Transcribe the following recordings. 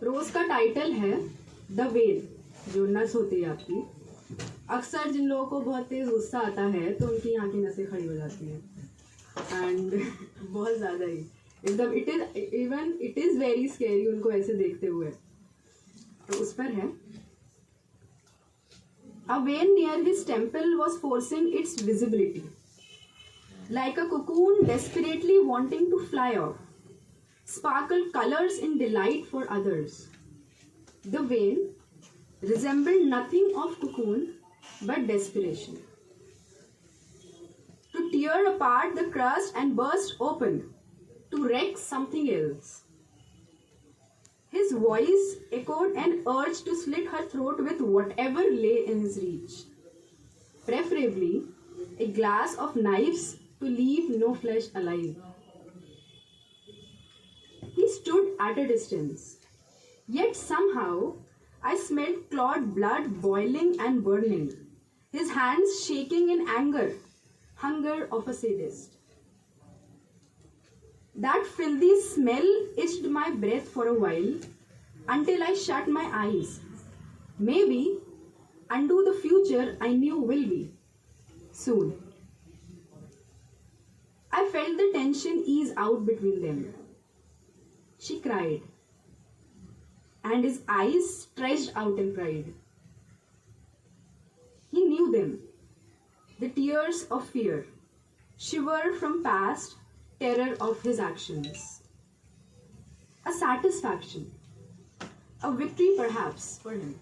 रोज का टाइटल है the well, जो नस होती है आपकी। अक्सर जिन लोगों को बहुत तेज गुस्सा आता है तो उनकी यहाँ की नसें खड़ी हो जाती हैं, एंड बहुत ज़्यादा ही एकदम इट इज़ वेरी स्कैरी उनको ऐसे देखते हुए। तो उस पर है, a vein near his temple was forcing its visibility, like a cocoon desperately wanting to fly off, sparkled colors in delight for others. The vein resembled nothing of cocoon but desperation. To tear apart the crust and burst open, to wreck something else. His voice echoed an urge to slit her throat with whatever lay in his reach. Preferably, a glass of knives to leave no flesh alive. He stood at a distance. Yet somehow, I smelled clawed blood boiling and burning, his hands shaking in anger, hunger of a sadist. That filthy smell itched my breath for a while until I shut my eyes. Maybe undo the future I knew will be soon. I felt the tension ease out between them. She cried, and his eyes stretched out in pride. He knew them, the tears of fear, shiver from past terror of his actions. A satisfaction, a victory perhaps for him.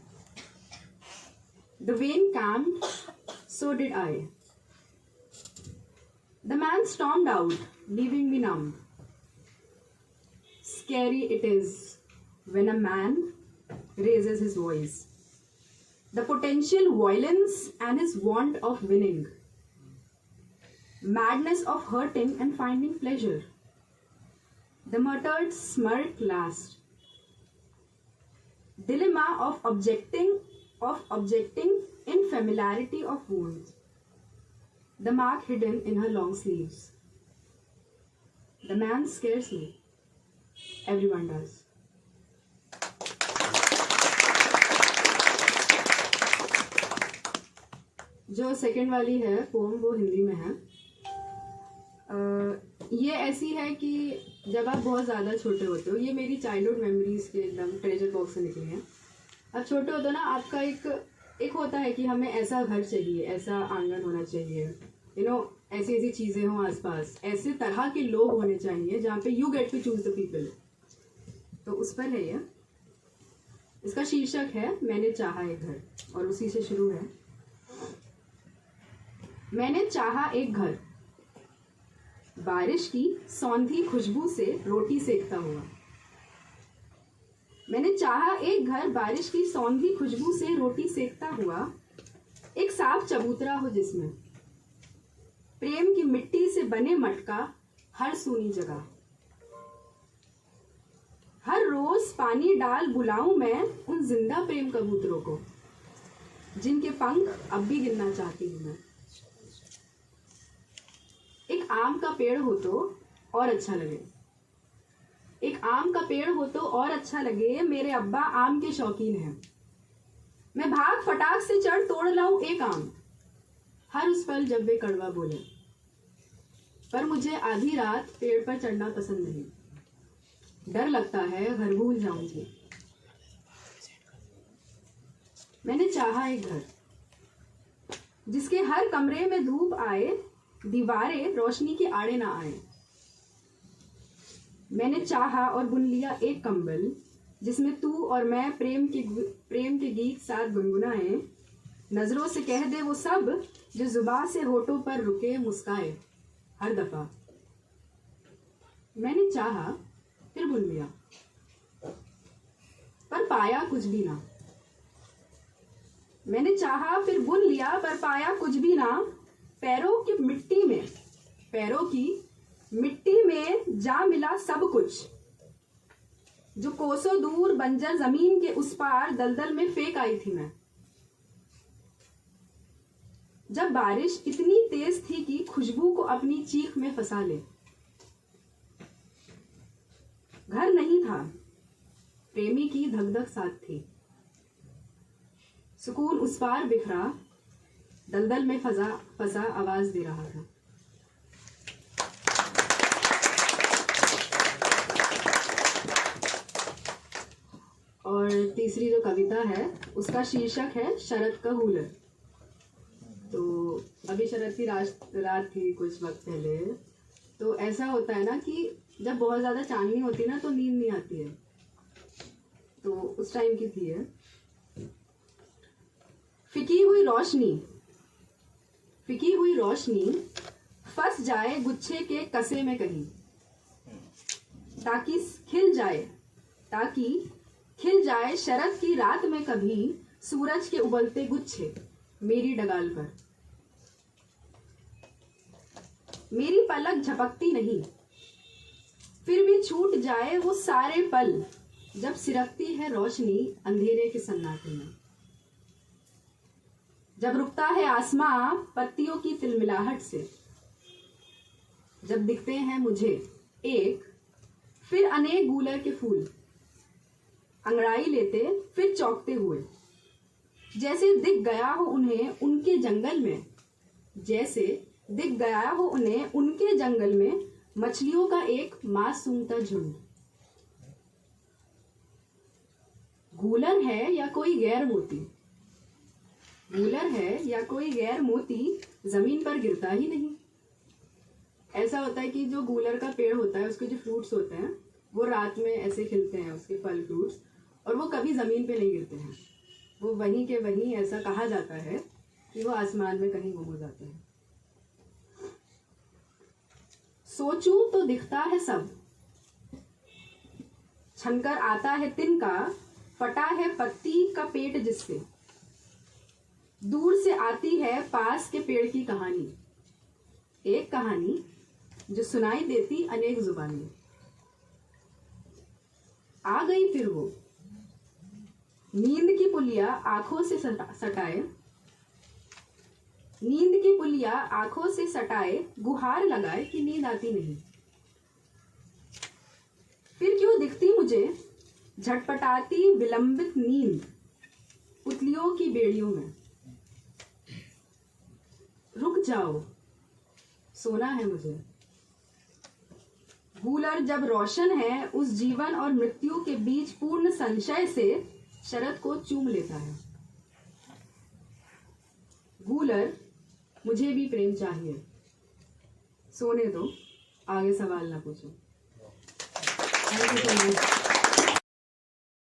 The vein calmed, so did I. The man stormed out, leaving me numb. Scary it is when a man raises his voice. The potential violence and his want of winning. Madness of hurting and finding pleasure. The muttered smirk last. Dilemma of objecting in familiarity of wounds. The mark hidden in her long sleeves. The man scares me. Everyone does. जो second वाली है pome वो हिंदी में है। ये ऐसी है कि जब आप बहुत ज़्यादा छोटे होते हो, ये मेरी चाइल्डहुड मेमोरीज के एकदम ट्रेजर बॉक्स से निकली हैं। अब छोटे होते हो ना, आपका एक होता है कि हमें ऐसा घर चाहिए, ऐसा आंगन होना चाहिए, ऐसी ऐसी चीज़ें हों आसपास, ऐसे तरह के लोग होने चाहिए जहाँ पे you get to choose the people. तो उस पर है ये। इसका शीर्षक है मैंने चाहा एक घर, और उसी से शुरू है। मैंने चाहा एक घर, बारिश की सौंधी खुशबू से रोटी सेकता हुआ। मैंने चाहा एक घर, बारिश की सौंधी खुशबू से रोटी सेकता हुआ, एक साफ चबूतरा हो जिसमें प्रेम की मिट्टी से बने मटका हर सूनी जगह। हर रोज पानी डाल बुलाऊं मैं उन जिंदा प्रेम कबूतरों को, जिनके पंख अब भी गिनना चाहती हूं मैं। एक आम का पेड़ हो तो और अच्छा लगे, एक आम का पेड़ हो तो और अच्छा लगे। मेरे अब्बा आम के शौकीन हैं। मैं भाग फटाक से चढ़ तोड़ लाऊं एक आम, हर उस पल जब वे कड़वा बोले। पर मुझे आधी रात पेड़ पर चढ़ना पसंद नहीं, डर लगता है घर भूल जाऊंगी। मैंने चाहा एक घर जिसके हर कमरे में धूप आए, दीवारें रोशनी के आड़े ना आए। मैंने चाहा और बुन लिया एक कंबल जिसमें तू और मैं प्रेम के गीत साथ गुनगुनाए। नजरों से कह दे वो सब जो जुबान से होठों पर रुके मुस्काए हर दफा। मैंने चाहा फिर बुन लिया, पर पाया कुछ भी ना। मैंने चाहा फिर बुन लिया, पर पाया कुछ भी ना। पैरों की मिट्टी में जा मिला सब कुछ, जो कोसों दूर बंजर जमीन के उस पार दलदल में फेंक आई थी मैं। जब बारिश इतनी तेज थी कि खुशबू को अपनी चीख में फंसा ले। घर नहीं था, प्रेमी की धक धक साथ थी। सुकून उस पार बिखरा, दलदल में फंसा आवाज दे रहा था। और तीसरी जो कविता है उसका शीर्षक है शरद का हूलर। तो अभी शरद की रात थी कुछ वक्त पहले। तो ऐसा होता है ना कि जब बहुत ज़्यादा चांदनी होती है ना तो नींद नहीं आती है। तो उस टाइम की थी है। फिकी हुई रोशनी फंस जाए गुच्छे के कसे में कहीं, ताकि खिल जाए शरद की रात में कभी सूरज के उबलते गुच्छे मेरी डगाल पर। मेरी पलक झपकती नहीं, फिर भी छूट जाए वो सारे पल जब सिरकती है रोशनी अंधेरे के सन्नाटे में। जब रुकता है आसमां पत्तियों की तिलमिलाहट से, जब दिखते हैं मुझे एक फिर अनेक गूलर के फूल अंगड़ाई लेते फिर चौंकते हुए, जैसे दिख गया हो उन्हें उनके जंगल में मछलियों का एक मासूमता झुंड। गूलर है या कोई गैर मोती जमीन पर गिरता ही नहीं। ऐसा होता है कि जो गूलर का पेड़ होता है उसके जो फ्रूट्स होते हैं वो रात में ऐसे खिलते हैं, उसके फल फ्रूट्स, और वो कभी जमीन पे नहीं गिरते हैं। वो वहीं के वहीं ऐसा कहा जाता है कि वो आसमान में कहीं गुम हो जाते हैं। सोचूं तो दिखता है सब, छनकर आता है तिनका, फटा है पत्ती का पेट जिससे, दूर से आती है पास के पेड़ की कहानी, एक कहानी जो सुनाई देती अनेक जुबानी। आ गई फिर वो नींद की पुलिया आंखों से सटाए गुहार लगाए कि नींद आती नहीं। फिर क्यों दिखती मुझे झटपटाती विलंबित नींद पुतलियों की बेड़ियों में। रुक जाओ, सोना है मुझे। गूलर जब रोशन है उस जीवन और मृत्यु के बीच पूर्ण संशय से शरद को चूम लेता है। गूलर मुझे भी प्रेम चाहिए, सोने दो, आगे सवाल ना पूछो। Thank you so much.